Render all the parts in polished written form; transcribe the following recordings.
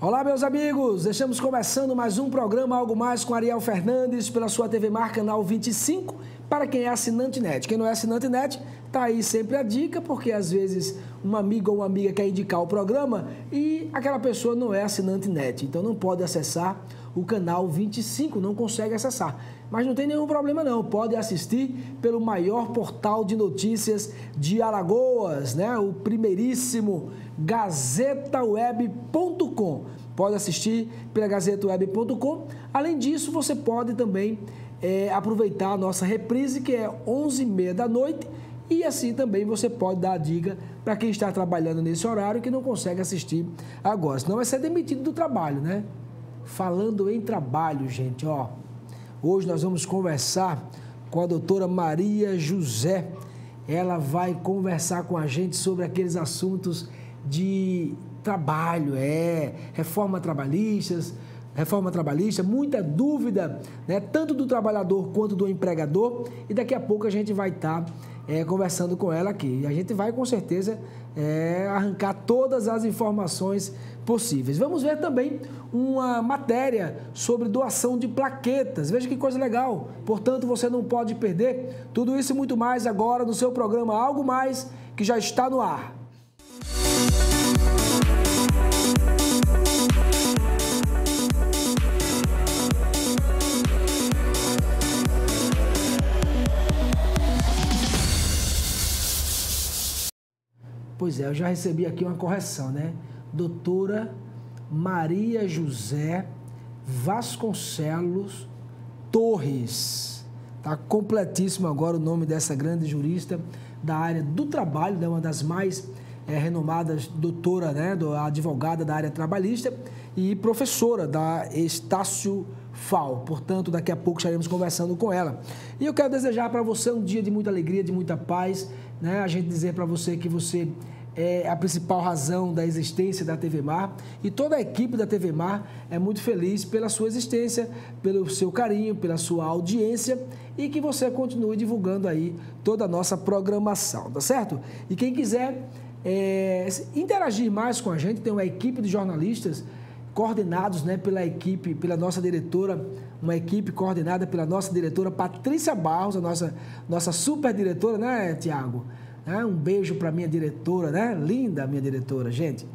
Olá, meus amigos, estamos começando mais um programa Algo Mais com Ariel Fernandes pela sua TV Mar, canal 25, para quem é assinante NET. Quem não é assinante NET, tá aí sempre a dica, porque às vezes um amigo ou uma amiga quer indicar o programa e aquela pessoa não é assinante NET, então não pode acessar o canal 25, não consegue acessar. Mas não tem nenhum problema não, pode assistir pelo maior portal de notícias de Alagoas, né? O primeiríssimo gazetaweb.com. Pode assistir pela gazetaweb.com. Além disso, você pode também aproveitar a nossa reprise, que é 11h30 da noite, e assim também você pode dar a dica para quem está trabalhando nesse horário e que não consegue assistir agora, senão vai ser demitido do trabalho, né? Falando em trabalho, gente, ó, hoje nós vamos conversar com a doutora Maria José. Ela vai conversar com a gente sobre aqueles assuntos de trabalho, reforma trabalhista, muita dúvida, né, tanto do trabalhador quanto do empregador, e daqui a pouco a gente vai estar conversando com ela aqui. E a gente vai, com certeza, arrancar todas as informações possíveis. Vamos ver também uma matéria sobre doação de plaquetas. Veja que coisa legal. Portanto, você não pode perder tudo isso e muito mais agora no seu programa Algo Mais, que já está no ar. Pois é, eu já recebi aqui uma correção, né? Doutora Maria José Vasconcelos Torres. Tá completíssimo agora o nome dessa grande jurista da área do trabalho, né? Uma das mais renomadas doutora, né? Advogada da área trabalhista e professora da Estácio FAO. Portanto, daqui a pouco estaremos conversando com ela. E eu quero desejar para você um dia de muita alegria, de muita paz, né? A gente dizer para você que você é a principal razão da existência da TV Mar, e toda a equipe da TV Mar é muito feliz pela sua existência, pelo seu carinho, pela sua audiência, e que você continue divulgando aí toda a nossa programação, tá certo? E quem quiser interagir mais com a gente, tem uma equipe de jornalistas coordenados, né, pela nossa diretora, uma equipe coordenada pela nossa diretora Patrícia Barros, a nossa super diretora, né, Tiago? Um beijo para minha diretora, né? Linda a minha diretora, gente.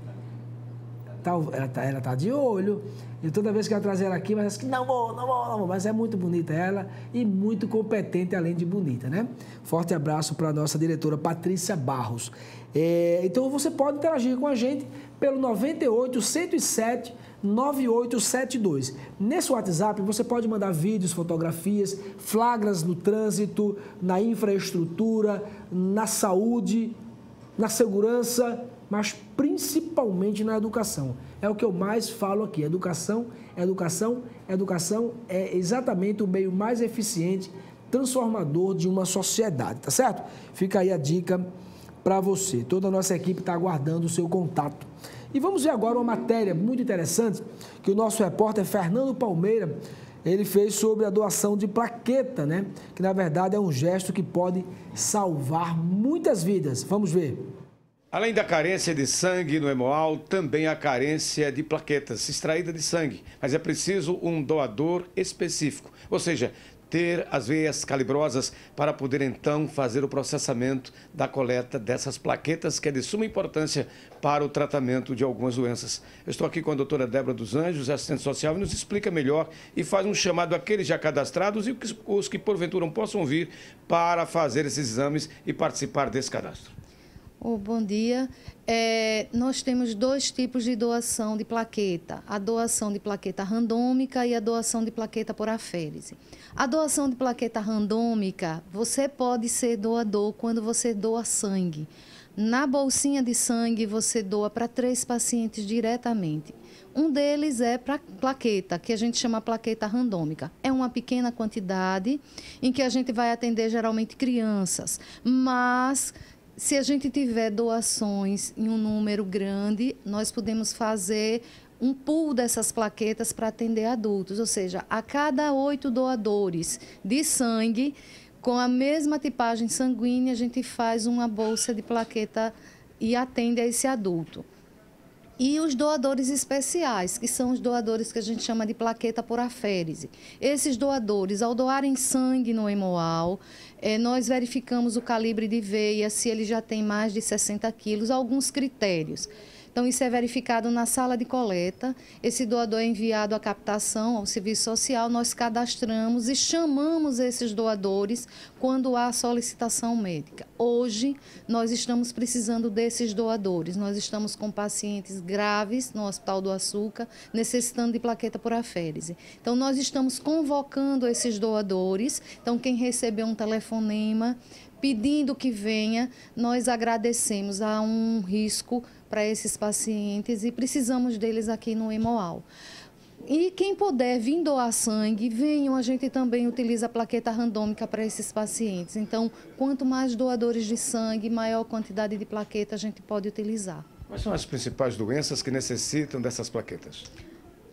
Ela tá de olho. E toda vez que eu trazer ela aqui, mas que não vou. Mas é muito bonita ela e muito competente, além de bonita, né? Forte abraço para a nossa diretora Patrícia Barros. Então você pode interagir com a gente pelo 98 107 9872. Nesse WhatsApp você pode mandar vídeos, fotografias, flagras no trânsito, na infraestrutura, na saúde, na segurança, mas principalmente na educação. É o que eu mais falo aqui. Educação é exatamente o meio mais eficiente, transformador de uma sociedade, tá certo? Fica aí a dica para você. Toda a nossa equipe está aguardando o seu contato. E vamos ver agora uma matéria muito interessante que o nosso repórter Fernando Palmeira, ele fez sobre a doação de plaqueta, né? Que na verdade é um gesto que pode salvar muitas vidas. Vamos ver. Além da carência de sangue no hemoal, também há carência de plaquetas extraídas de sangue. Mas é preciso um doador específico, ou seja, ter as veias calibrosas para poder então fazer o processamento da coleta dessas plaquetas, que é de suma importância para o tratamento de algumas doenças. Eu estou aqui com a doutora Débora dos Anjos, assistente social, e nos explica melhor e faz um chamado àqueles já cadastrados e os que porventura não possam vir para fazer esses exames e participar desse cadastro. Bom dia. Nós temos dois tipos de doação de plaqueta. A doação de plaqueta randômica e a doação de plaqueta por aférese. A doação de plaqueta randômica, você pode ser doador quando você doa sangue. Na bolsinha de sangue, você doa para 3 pacientes diretamente. Um deles é para plaqueta, que a gente chama plaqueta randômica. É uma pequena quantidade em que a gente vai atender geralmente crianças, mas se a gente tiver doações em um número grande, nós podemos fazer um pool dessas plaquetas para atender adultos, ou seja, a cada 8 doadores de sangue, com a mesma tipagem sanguínea, a gente faz uma bolsa de plaqueta e atende a esse adulto. E os doadores especiais, que são os doadores que a gente chama de plaqueta por aférese. Esses doadores, ao doarem sangue no Hemoal, nós verificamos o calibre de veia, se ele já tem mais de 60 quilos, alguns critérios. Então, isso é verificado na sala de coleta, esse doador é enviado à captação, ao serviço social, nós cadastramos e chamamos esses doadores quando há solicitação médica. Hoje, nós estamos precisando desses doadores, nós estamos com pacientes graves no Hospital do Açúcar, necessitando de plaqueta por aférese. Então, nós estamos convocando esses doadores, então quem recebeu um telefonema pedindo que venha, nós agradecemos, há um risco para esses pacientes e precisamos deles aqui no Hemoal. E quem puder vir doar sangue, venham, a gente também utiliza a plaqueta randômica para esses pacientes. Então, quanto mais doadores de sangue, maior quantidade de plaqueta a gente pode utilizar. Quais são as principais doenças que necessitam dessas plaquetas?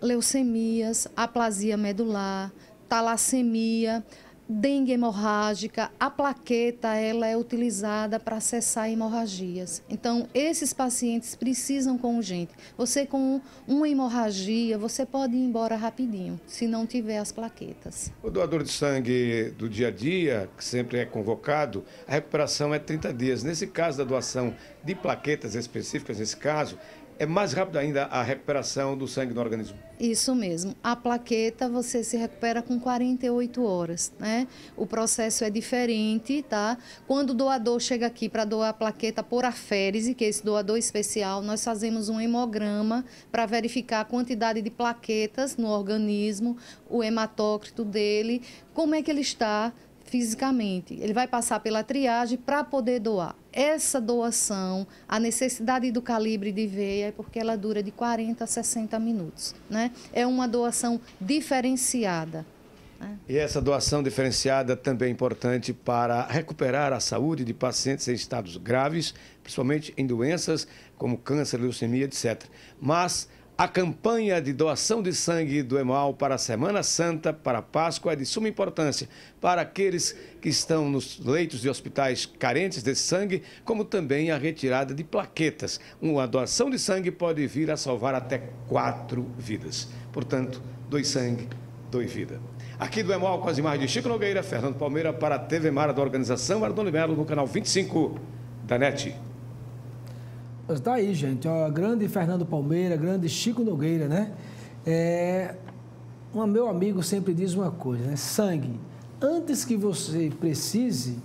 Leucemias, aplasia medular, talassemia, dengue hemorrágica. A plaqueta ela é utilizada para cessar hemorragias. Então, esses pacientes precisam com urgente. Você com uma hemorragia, você pode ir embora rapidinho, se não tiver as plaquetas. O doador de sangue do dia a dia, que sempre é convocado, a recuperação é 30 dias. Nesse caso da doação de plaquetas específicas, nesse caso, é mais rápido ainda a recuperação do sangue no organismo? Isso mesmo. A plaqueta você se recupera com 48 horas, né? O processo é diferente, tá? Quando o doador chega aqui para doar a plaqueta por aférese, que é esse doador especial, nós fazemos um hemograma para verificar a quantidade de plaquetas no organismo, o hematócrito dele, como é que ele está fisicamente. Ele vai passar pela triagem para poder doar. Essa doação, a necessidade do calibre de veia é porque ela dura de 40 a 60 minutos, né? É uma doação diferenciada. Né? E essa doação diferenciada também é importante para recuperar a saúde de pacientes em estados graves, principalmente em doenças como câncer, leucemia, etc. Mas a campanha de doação de sangue do Hemoal para a Semana Santa, para a Páscoa, é de suma importância para aqueles que estão nos leitos de hospitais carentes desse sangue, como também a retirada de plaquetas. Uma doação de sangue pode vir a salvar até 4 vidas. Portanto, doe sangue, doe vida. Aqui do Hemoal, com as imagens de Chico Nogueira, Fernando Palmeira, para a TV Mara da organização Ardoni Melo, no canal 25 da NET. Está aí, gente, ó, grande Fernando Palmeira, grande Chico Nogueira, né? Meu amigo sempre diz uma coisa, né? Sangue, antes que você precise,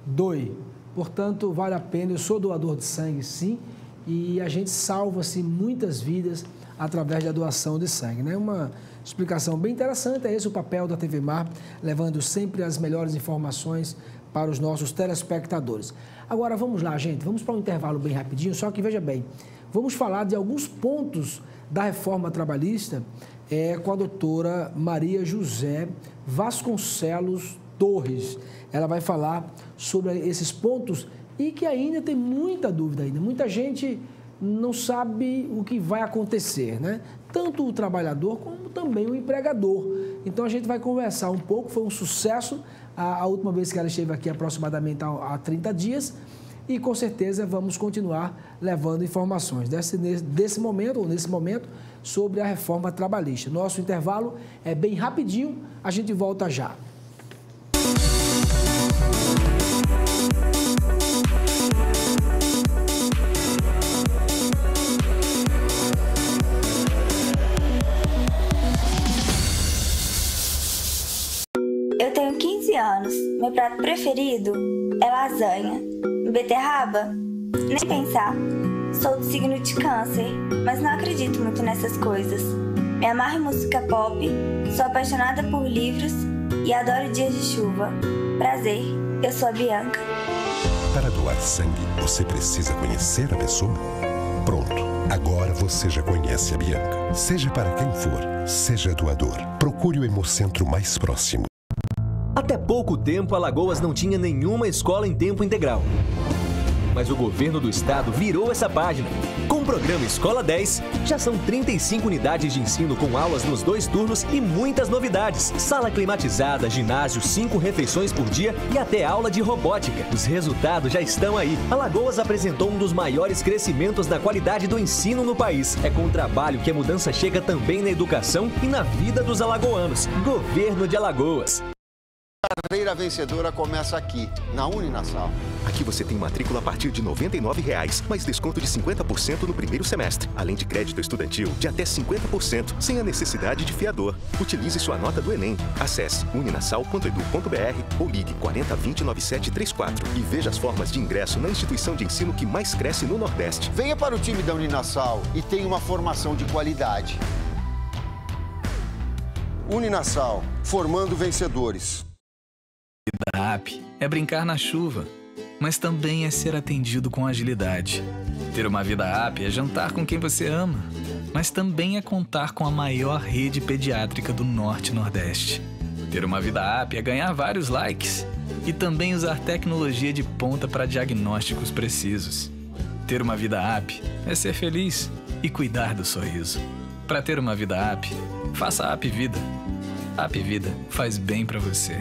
doe. Portanto, vale a pena, eu sou doador de sangue, sim, e a gente salva-se muitas vidas através da doação de sangue, né? Uma explicação bem interessante, é esse o papel da TV Mar, levando sempre as melhores informações para os nossos telespectadores. Agora, vamos lá, gente, vamos para um intervalo bem rapidinho, só que veja bem, vamos falar de alguns pontos da reforma trabalhista com a doutora Maria José Vasconcelos Torres. Ela vai falar sobre esses pontos e que ainda tem muita dúvida ainda, muita gente não sabe o que vai acontecer, né? Tanto o trabalhador como também o empregador. Então, a gente vai conversar um pouco, foi um sucesso a última vez que ela esteve aqui, aproximadamente há 30 dias, e com certeza vamos continuar levando informações nesse momento, sobre a reforma trabalhista. Nosso intervalo é bem rapidinho, a gente volta já. Eu tenho 15 anos, meu prato preferido é lasanha. Beterraba? Nem pensar. Sou do signo de câncer, mas não acredito muito nessas coisas. Me amarro em música pop, sou apaixonada por livros e adoro dias de chuva. Prazer, eu sou a Bianca. Para doar sangue, você precisa conhecer a pessoa? Pronto, agora você já conhece a Bianca. Seja para quem for, seja doador. Procure o Hemocentro mais próximo. Até pouco tempo, Alagoas não tinha nenhuma escola em tempo integral. Mas o governo do estado virou essa página. Com Com o programa Escola 10, já são 35 unidades de ensino com aulas nos 2 turnos e muitas novidades. Sala climatizada, ginásio, 5 refeições por dia e até aula de robótica. Os resultados já estão aí. Alagoas apresentou um dos maiores crescimentos na qualidade do ensino no país. É com o trabalho que a mudança chega também na educação e na vida dos alagoanos. Governo de Alagoas. A carreira vencedora começa aqui, na Uninassal. Aqui você tem matrícula a partir de R$ 99,00, mais desconto de 50% no primeiro semestre, além de crédito estudantil de até 50%, sem a necessidade de fiador. Utilize sua nota do Enem. Acesse uninassal.edu.br ou ligue 4020-9734 e veja as formas de ingresso na instituição de ensino que mais cresce no Nordeste. Venha para o time da Uninassal e tenha uma formação de qualidade. Uninassal, formando vencedores. Vida App é brincar na chuva, mas também é ser atendido com agilidade. Ter uma vida app é jantar com quem você ama, mas também é contar com a maior rede pediátrica do Norte e Nordeste. Ter uma vida app é ganhar vários likes e também usar tecnologia de ponta para diagnósticos precisos. Ter uma vida app é ser feliz e cuidar do sorriso. Para ter uma vida app, faça a App Vida. A App Vida faz bem para você.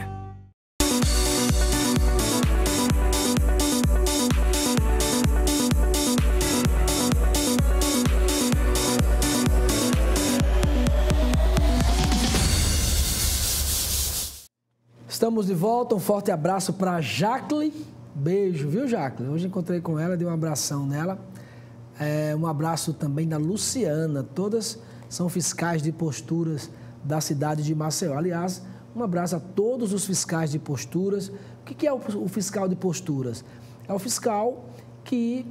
Estamos de volta, um forte abraço para a Jacqueline. Beijo, viu, Jacqueline? Hoje encontrei com ela, dei um abração nela. Um abraço também da Luciana. Todas são fiscais de posturas da cidade de Maceió. Aliás, um abraço a todos os fiscais de posturas. O que é o fiscal de posturas? É o fiscal que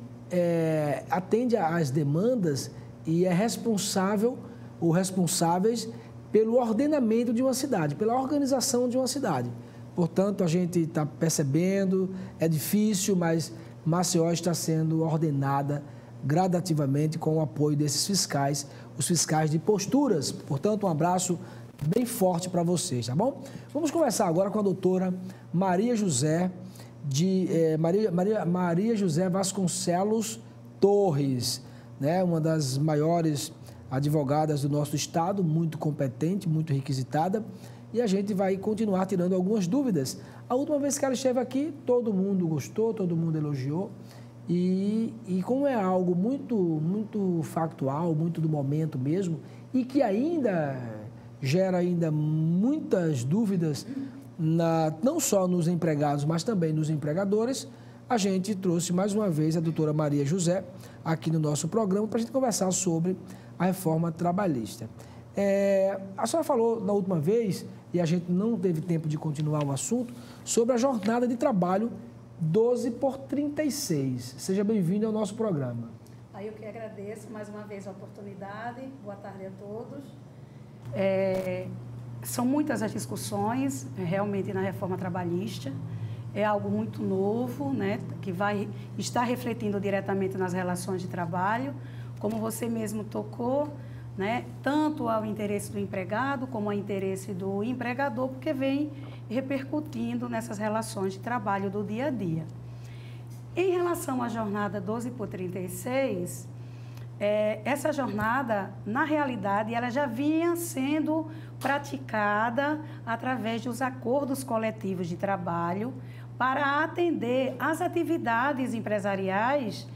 atende às demandas e é responsável ou responsáveis pelo ordenamento de uma cidade, pela organização de uma cidade. Portanto, a gente está percebendo, é difícil, mas Maceió está sendo ordenada gradativamente com o apoio desses fiscais, os fiscais de posturas. Portanto, um abraço bem forte para vocês, tá bom? Vamos conversar agora com a doutora Maria José, Maria José Vasconcelos Torres, né? Uma das maiores advogadas do nosso estado, muito competente, muito requisitada, e a gente vai continuar tirando algumas dúvidas. A última vez que ela esteve aqui, todo mundo gostou, todo mundo elogiou, e como é algo muito factual, muito do momento mesmo, e que ainda gera ainda muitas dúvidas, não só nos empregados, mas também nos empregadores, a gente trouxe mais uma vez a doutora Maria José aqui no nosso programa para a gente conversar sobre a reforma trabalhista. A senhora falou na última vez, e a gente não teve tempo de continuar o assunto, sobre a jornada de trabalho 12x36. Seja bem-vindo ao nosso programa. Aí eu que agradeço mais uma vez a oportunidade. Boa tarde a todos. São muitas as discussões realmente na reforma trabalhista. É algo muito novo, né, que vai estar refletindo diretamente nas relações de trabalho, como você mesmo tocou, né, tanto ao interesse do empregado como ao interesse do empregador, porque vem repercutindo nessas relações de trabalho do dia a dia. Em relação à jornada 12x36, essa jornada, na realidade, ela já vinha sendo praticada através dos acordos coletivos de trabalho para atender às atividades empresariais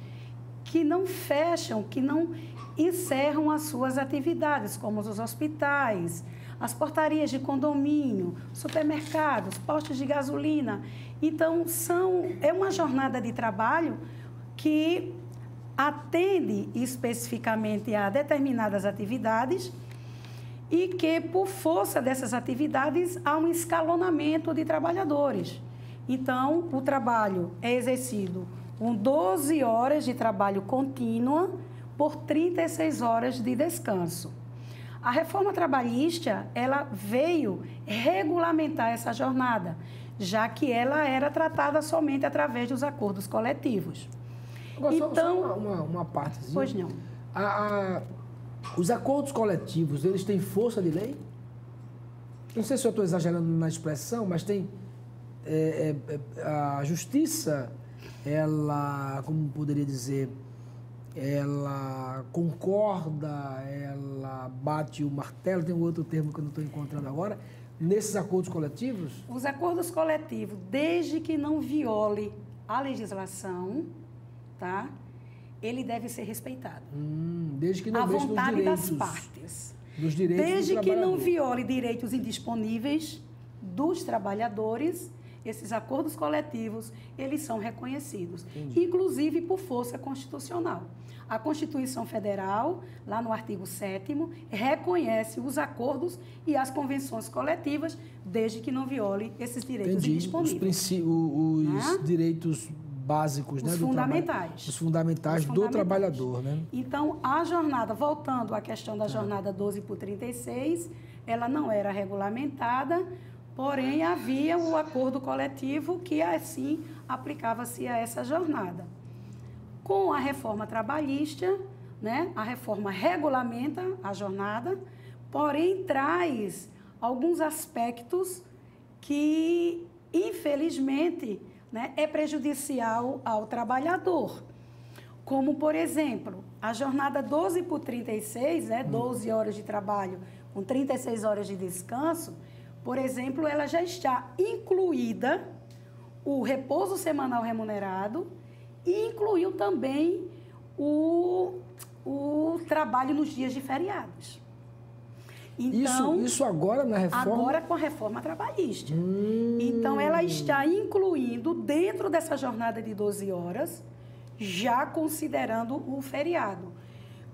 que não fecham, que não encerram as suas atividades, como os hospitais, as portarias de condomínio, supermercados, postos de gasolina. Então, é uma jornada de trabalho que atende especificamente a determinadas atividades e que, por força dessas atividades, há um escalonamento de trabalhadores. Então, o trabalho é exercido com 12 horas de trabalho contínua por 36 horas de descanso. A reforma trabalhista, ela veio regulamentar essa jornada, já que ela era tratada somente através dos acordos coletivos. Agora, então, só uma partezinha. Pois não. Os acordos coletivos, eles têm força de lei? Não sei se eu estou exagerando na expressão, mas tem... a justiça, ela, como poderia dizer, ela concorda, ela bate o martelo, tem um outro termo que eu não estou encontrando agora, nesses acordos coletivos? Os acordos coletivos, desde que não viole a legislação, tá? Ele deve ser respeitado. Desde que não a mexa vontade nos direitos, das partes. Dos direitos desde do que não trabalhador. viole direitos indisponíveis dos trabalhadores, esses acordos coletivos, eles são reconhecidos, inclusive por força constitucional. A Constituição Federal, lá no artigo 7º, reconhece os acordos e as convenções coletivas, desde que não viole esses direitos indisponíveis. Os direitos básicos, os né, fundamentais. Os fundamentais do trabalhador, né? Então, a jornada, voltando à questão da jornada 12 por 36, ela não era regulamentada, porém havia o acordo coletivo que assim aplicava-se a essa jornada. Com a reforma trabalhista, né, a reforma regulamenta a jornada, porém traz alguns aspectos que, infelizmente, né, é prejudicial ao trabalhador. Como, por exemplo, a jornada 12 por 36, né, 12 horas de trabalho com 36 horas de descanso, por exemplo, ela já está incluída o repouso semanal remunerado e incluiu também o trabalho nos dias de feriados. Então, isso agora na reforma? Agora com a reforma trabalhista. Então, ela está incluindo dentro dessa jornada de 12 horas, já considerando o feriado.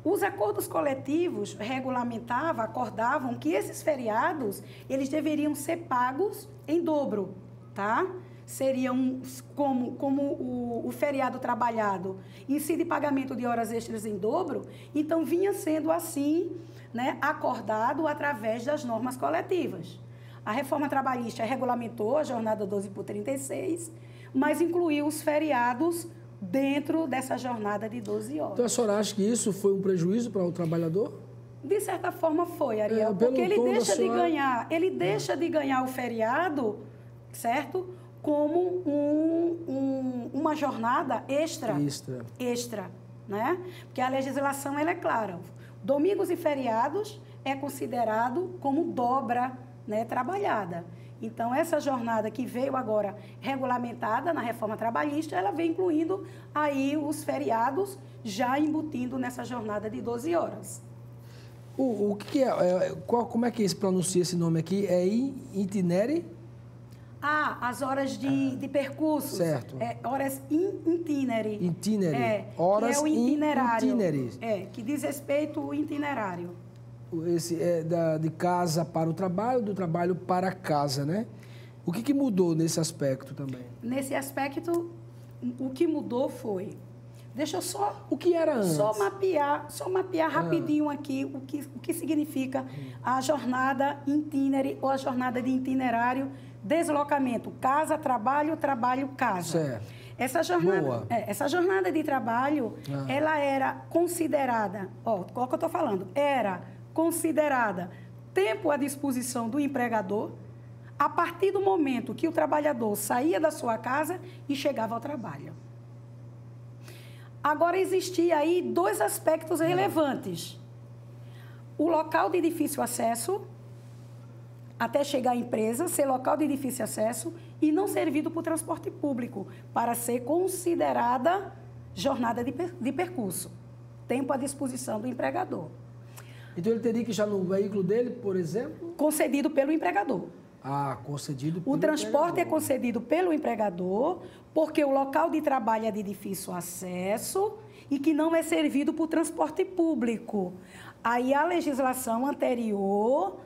Os acordos coletivos regulamentavam, acordavam que esses feriados, eles deveriam ser pagos em dobro, tá? Seriam como o feriado trabalhado incide pagamento de horas extras em dobro, então vinha sendo assim, né, acordado através das normas coletivas. A reforma trabalhista regulamentou a jornada 12 por 36, mas incluiu os feriados dentro dessa jornada de 12 horas. Então, a senhora acha que isso foi um prejuízo para o trabalhador? De certa forma foi, Ariel, porque ele deixa de ganhar, de ganhar o feriado, certo? Como uma jornada extra, né? Porque a legislação ela é clara. Domingos e feriados é considerado como dobra, né, trabalhada. Então, essa jornada que veio agora regulamentada na reforma trabalhista, ela vem incluindo aí os feriados, já embutindo nessa jornada de 12 horas. O que é? Como é que se pronuncia esse nome aqui? É itinere? As horas de percurso. Certo. Horas itinere. Itinere. Horas que é o itinerário. Itinere. Que diz respeito ao itinerário. Esse é de casa para o trabalho, do trabalho para casa, né? O que mudou nesse aspecto também? Nesse aspecto, o que mudou foi... Deixa eu só... O que era antes? Só mapear rapidinho aqui o que significa a jornada itinere ou a jornada de itinerário, deslocamento, casa, trabalho, trabalho, casa. Certo. Essa jornada de trabalho, ela era considerada... qual que eu estou falando? Era considerada tempo à disposição do empregador a partir do momento que o trabalhador saía da sua casa e chegava ao trabalho. Agora, existia aí dois aspectos relevantes. O local de difícil acesso, até chegar à empresa, ser local de difícil acesso e não servido por transporte público, para ser considerada jornada de percurso. Tempo à disposição do empregador. Então, ele teria que estar no veículo dele, por exemplo? Concedido pelo empregador. Concedido pelo O transporte empregador. é concedido pelo empregador, porque o local de trabalho é de difícil acesso e que não é servido por transporte público. Aí a legislação anterior,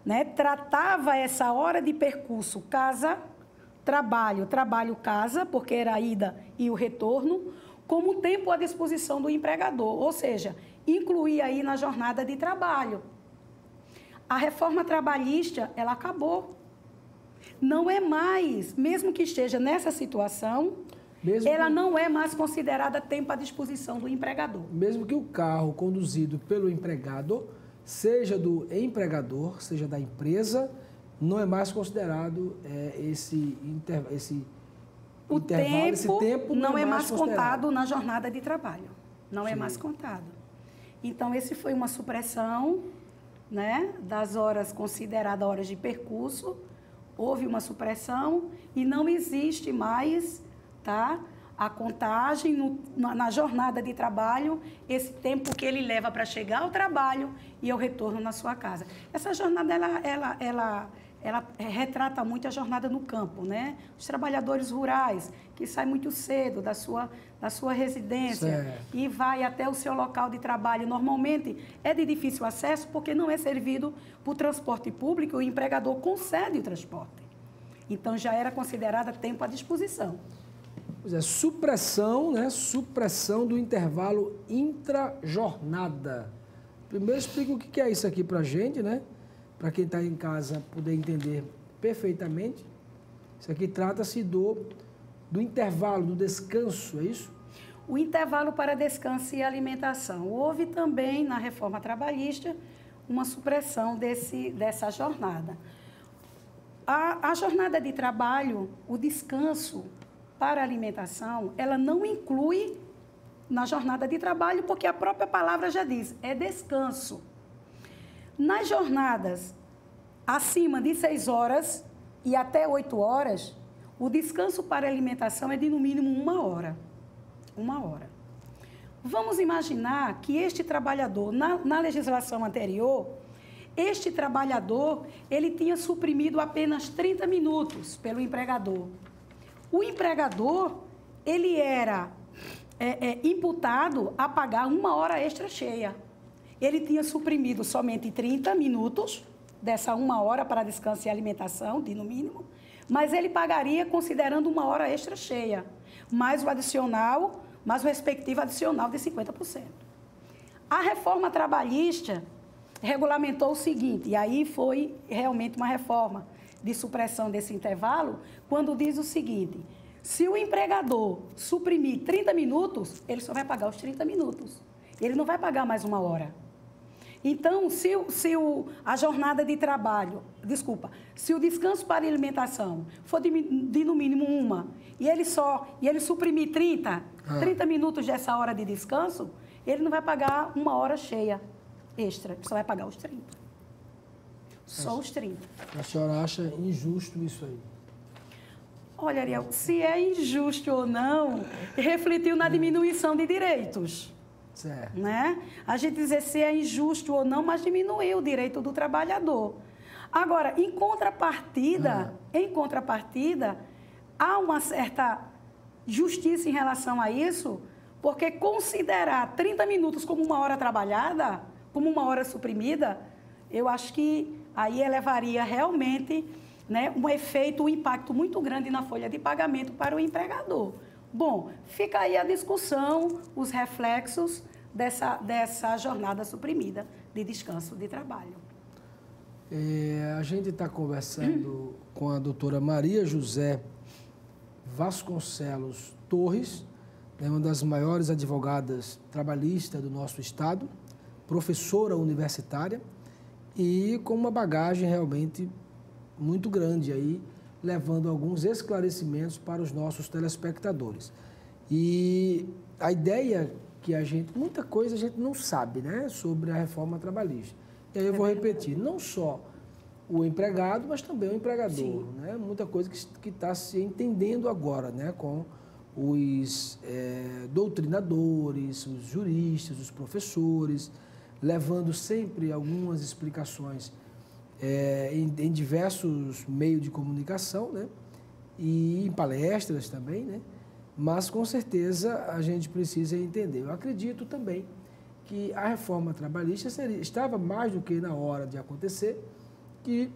né, tratava essa hora de percurso casa-trabalho, trabalho-casa, porque era a ida e o retorno, como tempo à disposição do empregador, ou seja, incluía aí na jornada de trabalho. A reforma trabalhista, ela acabou. Não é mais, mesmo que esteja nessa situação, ela não é mais considerada tempo à disposição do empregador. Mesmo que o carro conduzido pelo empregado, seja do empregador, seja da empresa, não é mais considerado esse tempo não é mais contado na jornada de trabalho. Não é mais contado. Então, esse foi uma supressão, né, das horas consideradas horas de percurso. Houve uma supressão e não existe mais, tá, a contagem na jornada de trabalho, esse tempo que ele leva para chegar ao trabalho e ao retorno na sua casa. Essa jornada, ela retrata muito a jornada no campo, né? Os trabalhadores rurais, que saem muito cedo da sua residência, certo, e vai até o seu local de trabalho. Normalmente é de difícil acesso porque não é servido por transporte público, o empregador concede o transporte. Então, já era considerada tempo à disposição. Pois é, supressão, né? Supressão do intervalo intrajornada. Primeiro, explica o que é isso aqui para a gente, né? Para quem está em casa poder entender perfeitamente. Isso aqui trata-se do intervalo, do descanso, é isso? O intervalo para descanso e alimentação. Houve também, na reforma trabalhista, uma supressão dessa jornada. A jornada de trabalho, o descanso para a alimentação, ela não inclui na jornada de trabalho, porque a própria palavra já diz, é descanso. Nas jornadas acima de 6 horas e até 8 horas, o descanso para a alimentação é de no mínimo 1 hora. 1 hora. Vamos imaginar que este trabalhador, na legislação anterior, este trabalhador, ele tinha suprimido apenas 30 minutos pelo empregador. O empregador, ele era imputado a pagar 1 hora extra cheia. Ele tinha suprimido somente 30 minutos dessa 1 hora para descanso e alimentação, de no mínimo, mas ele pagaria considerando 1 hora extra cheia, mais o adicional, mais o respectivo adicional de 50%. A reforma trabalhista regulamentou o seguinte, e aí foi realmente uma reforma de supressão desse intervalo, quando diz o seguinte, se o empregador suprimir 30 minutos, ele só vai pagar os 30 minutos. Ele não vai pagar mais 1 hora. Então, a jornada de trabalho, se o descanso para alimentação for de no mínimo 1, e ele suprimir 30 minutos dessa hora de descanso, ele não vai pagar 1 hora cheia extra, ele só vai pagar os 30. Só os 30. A senhora acha injusto isso aí? Olha, Ariel, se é injusto ou não, refletiu na diminuição de direitos. Certo. Né? A gente dizer se é injusto ou não, mas diminuiu o direito do trabalhador. Agora, em contrapartida, há uma certa justiça em relação a isso, porque considerar 30 minutos como 1 hora trabalhada, como 1 hora suprimida, eu acho que aí elevaria realmente, né, um efeito, um impacto muito grande na folha de pagamento para o empregador. Bom, fica aí a discussão, os reflexos dessa jornada suprimida de descanso de trabalho. A gente está conversando com a doutora Maria José Vasconcelos Torres, uma das maiores advogadas trabalhistas do nosso estado, professora universitária e com uma bagagem realmente muito grande aí, levando alguns esclarecimentos para os nossos telespectadores. E a ideia que muita coisa a gente não sabe, né, sobre a reforma trabalhista. E aí eu vou repetir, não só o empregado, mas também o empregador, né? Muita coisa que está se entendendo agora, né, com os doutrinadores, os juristas, os professores, levando sempre algumas explicações em diversos meios de comunicação, né? E em palestras também, né? Mas, com certeza, a gente precisa entender. Eu acredito também que a reforma trabalhista estava mais do que na hora de acontecer, que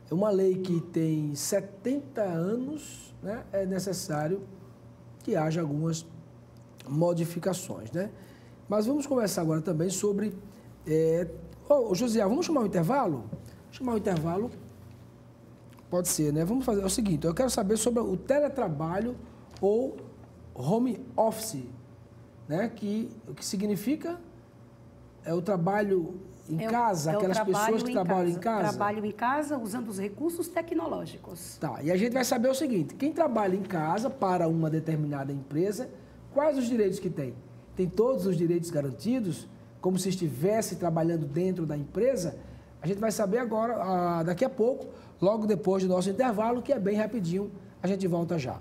é uma lei que tem 70 anos, né? É necessário que haja algumas modificações, né? Mas vamos conversar agora também sobre... Josiel, vamos chamar o intervalo? Chamar o intervalo, pode ser, né? Vamos fazer o seguinte, eu quero saber sobre o teletrabalho ou home office, né? O que significa o trabalho em casa, aquelas pessoas que trabalham em casa. Trabalho em casa usando os recursos tecnológicos. Tá, e a gente vai saber o seguinte, quem trabalha em casa para uma determinada empresa, quais os direitos que tem? tem todos os direitos garantidos, como se estivesse trabalhando dentro da empresa, a gente vai saber agora, daqui a pouco, logo depois do nosso intervalo, que é bem rapidinho, a gente volta já.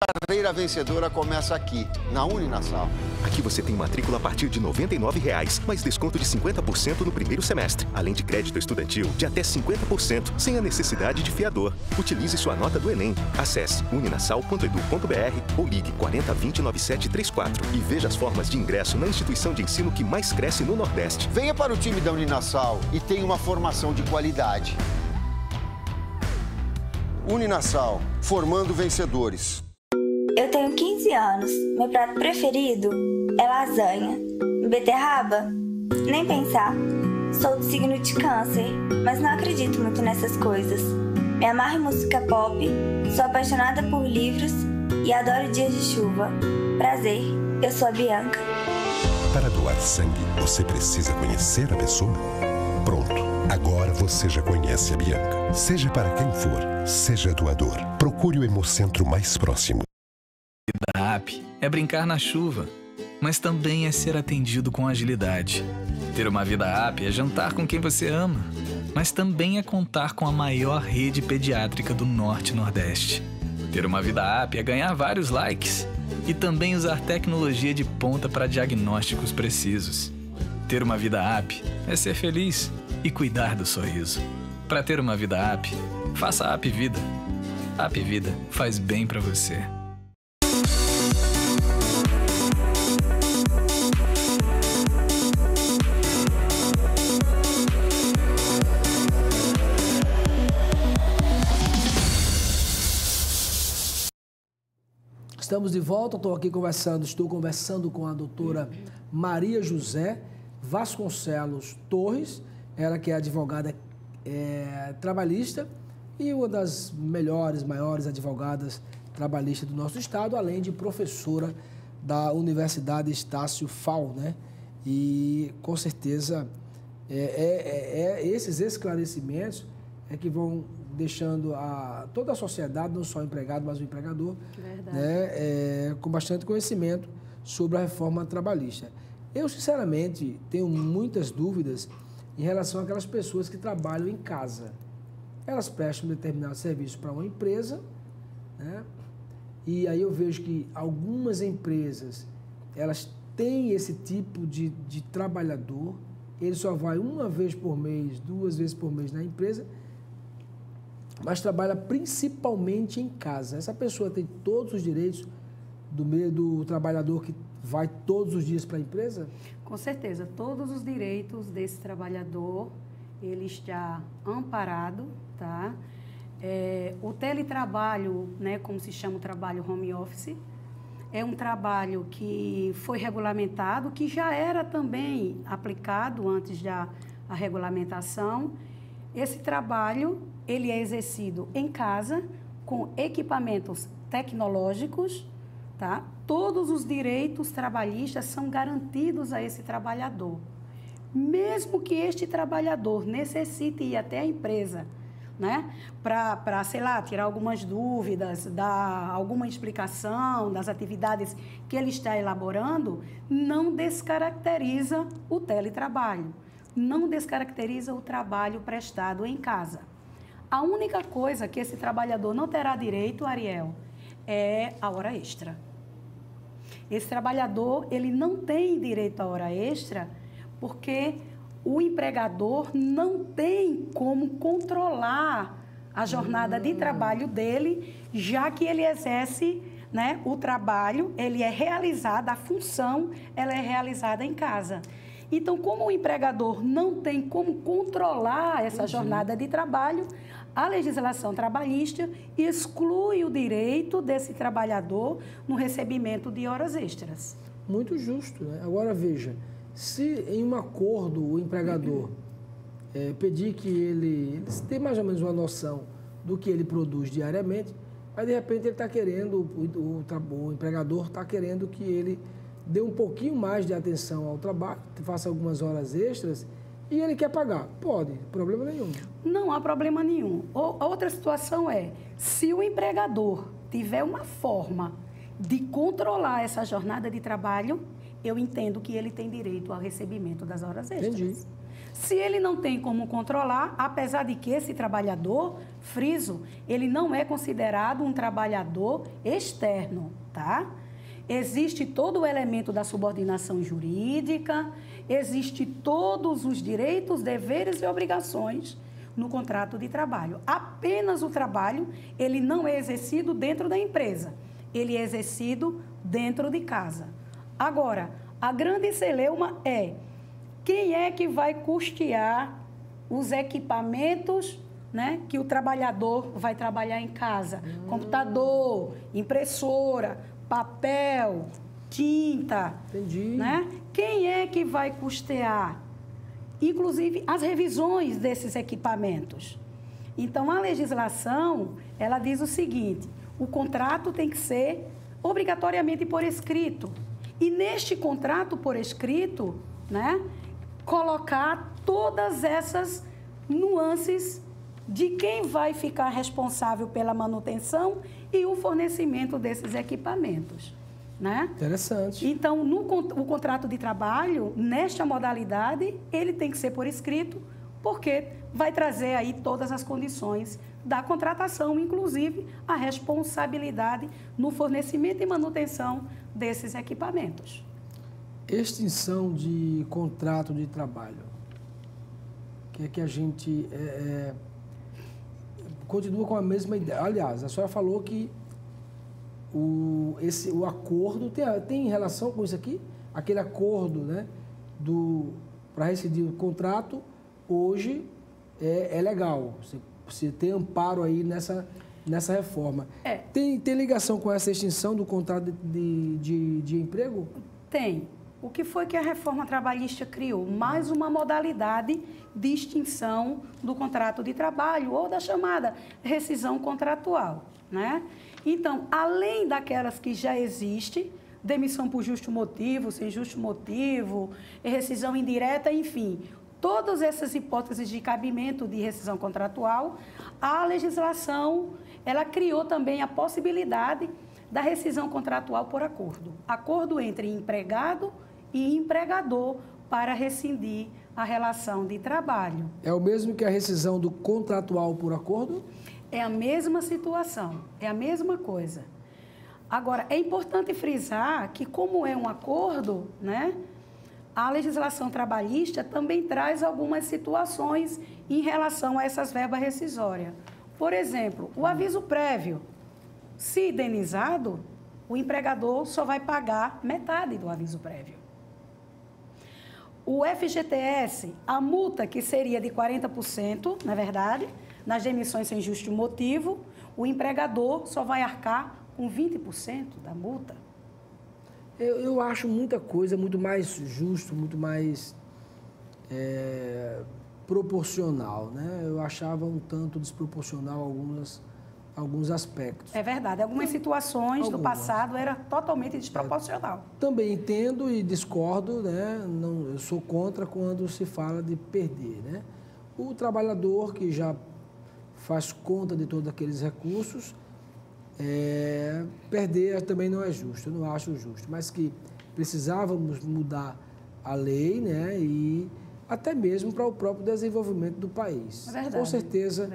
A carreira vencedora começa aqui, na Uninasal. Aqui você tem matrícula a partir de R$ 99,00, mais desconto de 50% no primeiro semestre, além de crédito estudantil de até 50%, sem a necessidade de fiador. Utilize sua nota do Enem. Acesse uninasal.edu.br ou ligue 4020-9734 e veja as formas de ingresso na instituição de ensino que mais cresce no Nordeste. Venha para o time da Uninasal e tenha uma formação de qualidade. Uninasal, formando vencedores. Eu tenho 15 anos. Meu prato preferido é lasanha. Beterraba? Nem pensar. Sou do signo de Câncer, mas não acredito muito nessas coisas. Me amarro em música pop, sou apaixonada por livros e adoro dias de chuva. Prazer, eu sou a Bianca. Para doar sangue, você precisa conhecer a pessoa? Pronto, agora você já conhece a Bianca. Seja para quem for, seja doador. Procure o Hemocentro mais próximo. Da app é brincar na chuva, mas também é ser atendido com agilidade. Ter uma vida app é jantar com quem você ama, mas também é contar com a maior rede pediátrica do Norte e Nordeste. Ter uma vida app é ganhar vários likes e também usar tecnologia de ponta para diagnósticos precisos. Ter uma vida app é ser feliz e cuidar do sorriso. Para ter uma vida app, faça a App Vida. A App Vida faz bem para você. Estamos de volta, estou conversando com a doutora Maria José Vasconcelos Torres, ela que é advogada trabalhista e uma das maiores advogadas trabalhistas do nosso estado, além de professora da Universidade Estácio Fal, né? E com certeza esses esclarecimentos que vão deixando toda a sociedade, não só o empregado, mas o empregador, né, com bastante conhecimento sobre a reforma trabalhista. Eu, sinceramente, tenho muitas dúvidas em relação àquelas pessoas que trabalham em casa. Elas prestam um determinado serviço para uma empresa, né, e aí eu vejo que algumas empresas, elas têm esse tipo de trabalhador, ele só vai uma vez por mês, 2 vezes por mês na empresa, mas trabalha principalmente em casa. Essa pessoa tem todos os direitos do trabalhador que vai todos os dias para a empresa? Com certeza, todos os direitos desse trabalhador, ele está amparado, tá? O teletrabalho, né, como se chama o trabalho home office, é um trabalho que foi regulamentado, que já era também aplicado antes da regulamentação. Esse trabalho, ele é exercido em casa, com equipamentos tecnológicos, tá? Todos os direitos trabalhistas são garantidos a esse trabalhador. Mesmo que este trabalhador necessite ir até a empresa, né? Para, sei lá, tirar algumas dúvidas, dar alguma explicação das atividades que ele está elaborando, não descaracteriza o teletrabalho, não descaracteriza o trabalho prestado em casa. A única coisa que esse trabalhador não terá direito, Ariel, é a hora extra. Esse trabalhador, ele não tem direito à hora extra porque o empregador não tem como controlar a jornada de trabalho dele, já que ele exerce, né, o trabalho, ele é realizado, a função, ela é realizada em casa. Então, como o empregador não tem como controlar essa jornada de trabalho, a legislação trabalhista exclui o direito desse trabalhador no recebimento de horas extras. Muito justo, né? Agora, veja, se em um acordo o empregador pedir que ele tenha mais ou menos uma noção do que ele produz diariamente, aí de repente ele está querendo, o empregador está querendo que ele dê um pouquinho mais de atenção ao trabalho, faça algumas horas extras e ele quer pagar. Pode, problema nenhum. Não há problema nenhum. Outra situação é, se o empregador tiver uma forma de controlar essa jornada de trabalho, eu entendo que ele tem direito ao recebimento das horas extras. Entendi. Se ele não tem como controlar, apesar de que esse trabalhador, friso, ele não é considerado um trabalhador externo, tá? Existe todo o elemento da subordinação jurídica, existe todos os direitos, deveres e obrigações no contrato de trabalho. Apenas o trabalho, ele não é exercido dentro da empresa, ele é exercido dentro de casa. Agora, a grande celeuma é quem é que vai custear os equipamentos, né, que o trabalhador vai trabalhar em casa? Computador, impressora, papel, tinta. Entendi. Né? Quem é que vai custear? Inclusive, as revisões desses equipamentos. Então, a legislação, ela diz o seguinte, o contrato tem que ser obrigatoriamente por escrito. E neste contrato por escrito, né, colocar todas essas nuances de quem vai ficar responsável pela manutenção e o fornecimento desses equipamentos, né? Interessante. Então, o contrato de trabalho, nesta modalidade, ele tem que ser por escrito, porque vai trazer aí todas as condições da contratação, inclusive a responsabilidade no fornecimento e manutenção desses equipamentos. Extinção de contrato de trabalho. Que é que a gente continua com a mesma ideia. Aliás, a senhora falou que o acordo tem relação com isso aqui? Aquele acordo, né, para rescindir o contrato, hoje é legal. Você tem amparo aí nessa reforma. Tem ligação com essa extinção do contrato de emprego? Tem. O que foi que a reforma trabalhista criou? Mais uma modalidade de extinção do contrato de trabalho ou da chamada rescisão contratual, né? Então, além daquelas que já existem, demissão por justo motivo, sem justo motivo, rescisão indireta, enfim, todas essas hipóteses de cabimento de rescisão contratual, a legislação, ela criou também a possibilidade da rescisão contratual por acordo. Acordo entre empregado e empregador para rescindir a relação de trabalho. É o mesmo que a rescisão do contratual por acordo? É a mesma situação, é a mesma coisa. Agora, é importante frisar que, como é um acordo, né, a legislação trabalhista também traz algumas situações em relação a essas verbas rescisórias. Por exemplo, o aviso prévio. Se indenizado, o empregador só vai pagar metade do aviso prévio. O FGTS, a multa que seria de 40%, na verdade, nas demissões sem justo motivo, o empregador só vai arcar com 20% da multa. Eu acho muita coisa muito mais justo, muito mais proporcional, né? Eu achava um tanto desproporcional alguns aspectos. É verdade. Algumas situações do passado era totalmente desproporcional. Também entendo e discordo, né? Eu sou contra quando se fala de perder, né? O trabalhador que já faz conta de todos aqueles recursos, perder também não é justo, eu não acho justo. Mas que precisávamos mudar a lei, né? E até mesmo para o próprio desenvolvimento do país. É verdade. Com certeza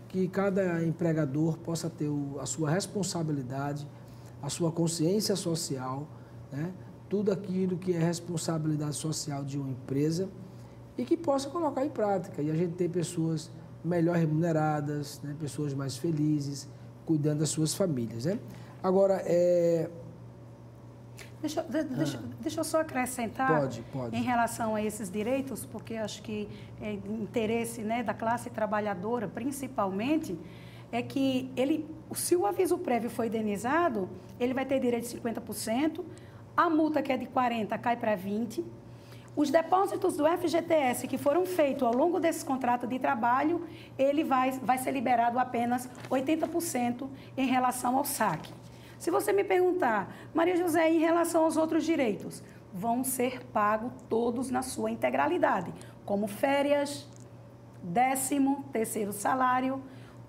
que cada empregador possa ter a sua responsabilidade, a sua consciência social, né? Tudo aquilo que é responsabilidade social de uma empresa e que possa colocar em prática. E a gente ter pessoas melhor remuneradas, né? Pessoas mais felizes, cuidando das suas famílias, né? Agora, Deixa eu só acrescentar pode. Em relação a esses direitos, porque acho que é interesse, né, da classe trabalhadora, principalmente, é que se o aviso prévio for indenizado, ele vai ter direito de 50%, a multa que é de 40% cai para 20%, os depósitos do FGTS que foram feitos ao longo desse contrato de trabalho, ele vai ser liberado apenas 80% em relação ao saque. Se você me perguntar, Maria José, em relação aos outros direitos, vão ser pagos todos na sua integralidade, como férias, 13º salário,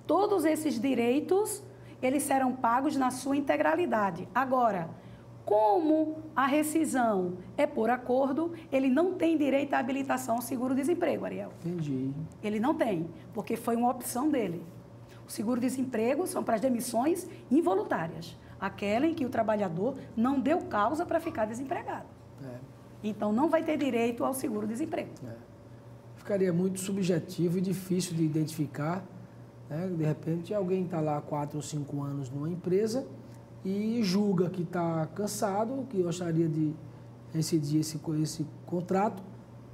todos esses direitos, eles serão pagos na sua integralidade. Agora, como a rescisão é por acordo, ele não tem direito à habilitação ao seguro-desemprego, Ariel. Entendi. Ele não tem, porque foi uma opção dele. O seguro-desemprego são para as demissões involuntárias, aquela em que o trabalhador não deu causa para ficar desempregado. Então, não vai ter direito ao seguro-desemprego. Ficaria muito subjetivo e difícil de identificar, né? De repente, alguém está lá há 4 ou 5 anos numa empresa e julga que está cansado, que gostaria de rescindir esse contrato.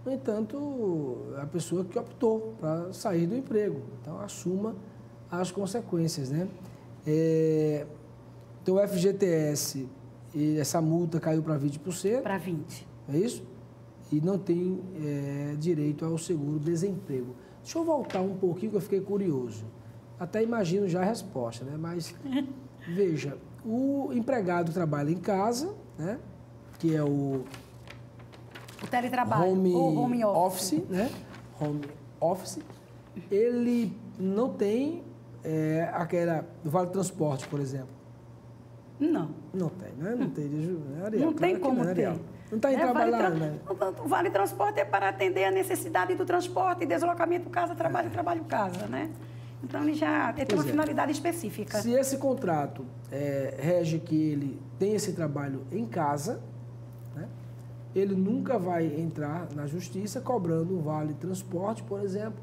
No entanto, a pessoa que optou para sair do emprego. Então, assuma as consequências, né? Então, o FGTS, essa multa caiu para 20%. Para 20%. É isso? E não tem direito ao seguro-desemprego. Deixa eu voltar um pouquinho, que eu fiquei curioso. Até imagino já a resposta, né? Mas, veja, o empregado trabalha em casa, né? Que é o teletrabalho, home office, né? Home office. Ele não tem aquela vale transporte, por exemplo. Não. Não tem, né? Não tem, Ariel, não tem como ter. Não está indo trabalhar, né? O Vale Transporte é para atender a necessidade do transporte, deslocamento casa-trabalho, trabalho-casa, né? Então, ele já tem uma finalidade específica. Se esse contrato rege que ele tem esse trabalho em casa, né? Ele nunca vai entrar na justiça cobrando um Vale Transporte, por exemplo,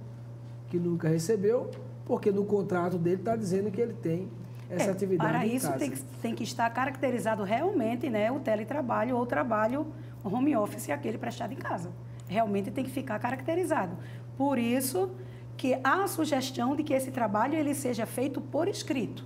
que nunca recebeu, porque no contrato dele está dizendo que ele tem essa atividade para em isso casa. Tem que estar caracterizado realmente, né, o teletrabalho ou o trabalho home office, aquele prestado em casa. Realmente tem que ficar caracterizado. Por isso que há a sugestão de que esse trabalho ele seja feito por escrito.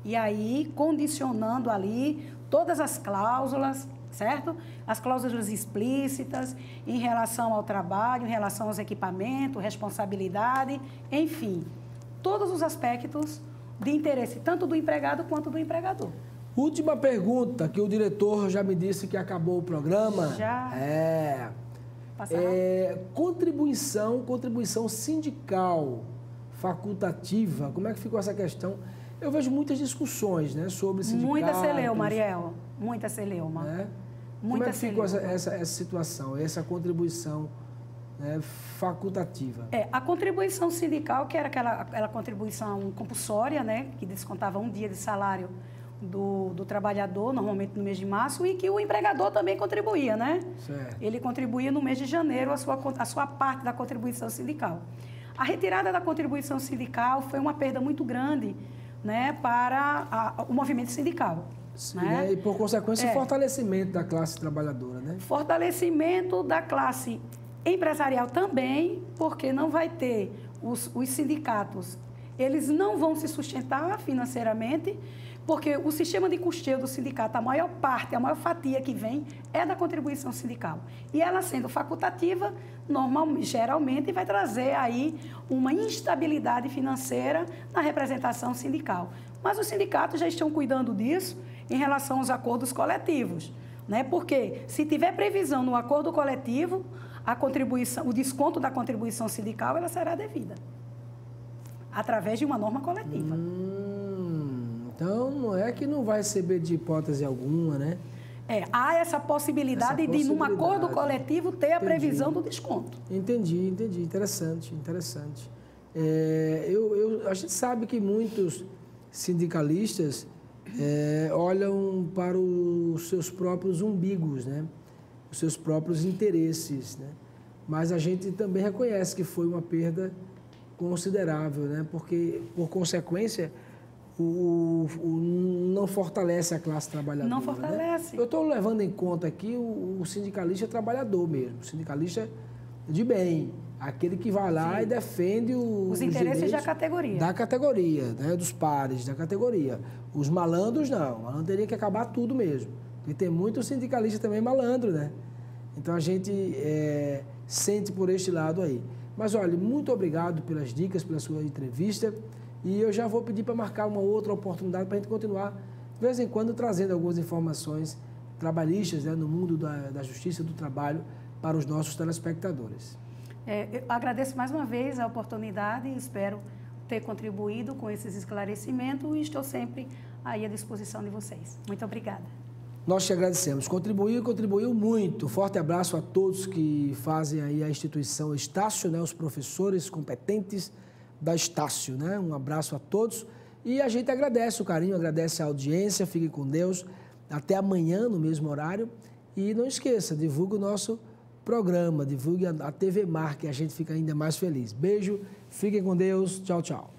E aí, condicionando ali todas as cláusulas, certo? As cláusulas explícitas em relação ao trabalho, em relação aos equipamentos, responsabilidade, enfim, todos os aspectos de interesse, tanto do empregado quanto do empregador. Última pergunta, que o diretor já me disse que acabou o programa. Já. Contribuição sindical facultativa, como é que ficou essa questão? Eu vejo muitas discussões, né, sobre sindicatos. Muita celeuma, Ariel. Muita celeuma. Né? Muita como é que ficou celeuma. essa situação, essa contribuição, né, facultativa? A contribuição sindical, que era aquela contribuição compulsória, né, que descontava um dia de salário do trabalhador, normalmente no mês de março, e que o empregador também contribuía, né? Certo. Ele contribuía no mês de janeiro a sua parte da contribuição sindical. A retirada da contribuição sindical foi uma perda muito grande, né, para o movimento sindical. Sim, né? E, por consequência, o fortalecimento da classe trabalhadora, né? Fortalecimento da classe empresarial também, porque não vai ter os sindicatos, eles não vão se sustentar financeiramente, porque o sistema de custeio do sindicato, a maior parte, a maior fatia que vem é da contribuição sindical. E ela sendo facultativa, geralmente vai trazer aí uma instabilidade financeira na representação sindical. Mas os sindicatos já estão cuidando disso em relação aos acordos coletivos, né? Porque se tiver previsão no acordo coletivo, o desconto da contribuição sindical, ela será devida através de uma norma coletiva. Então, não é que não vai receber de hipótese alguma, né? Há essa possibilidade de, num acordo coletivo, ter a previsão do desconto. Entendi. Interessante. A gente sabe que muitos sindicalistas olham para os seus próprios umbigos, né? Os seus próprios interesses, né? Mas a gente também reconhece que foi uma perda considerável, né? Porque, por consequência, não fortalece a classe trabalhadora. Não fortalece. Né? Eu estou levando em conta aqui o sindicalista trabalhador mesmo, o sindicalista de bem, aquele que vai lá e defende os interesses da categoria. Da categoria, né? Dos pares da categoria. Os malandros, não. O malandro teria que acabar tudo mesmo. Porque tem muito sindicalista também malandro, né? Então, a gente sente por este lado aí. Mas, olha, muito obrigado pelas dicas, pela sua entrevista. E eu já vou pedir para marcar uma outra oportunidade para a gente continuar vez em quando trazendo algumas informações trabalhistas, né, no mundo da justiça e do trabalho para os nossos telespectadores. Eu agradeço mais uma vez a oportunidade e espero ter contribuído com esses esclarecimentos e estou sempre aí à disposição de vocês. Muito obrigada. Nós te agradecemos. Contribuiu muito. Forte abraço a todos que fazem aí a instituição Estácio, né, os professores competentes da Estácio, né? Um abraço a todos e a gente agradece o carinho, agradece a audiência. Fiquem com Deus. Até amanhã no mesmo horário e não esqueça, divulgue o nosso programa, divulgue a TV Mar, que a gente fica ainda mais feliz. Beijo, fiquem com Deus. Tchau, tchau.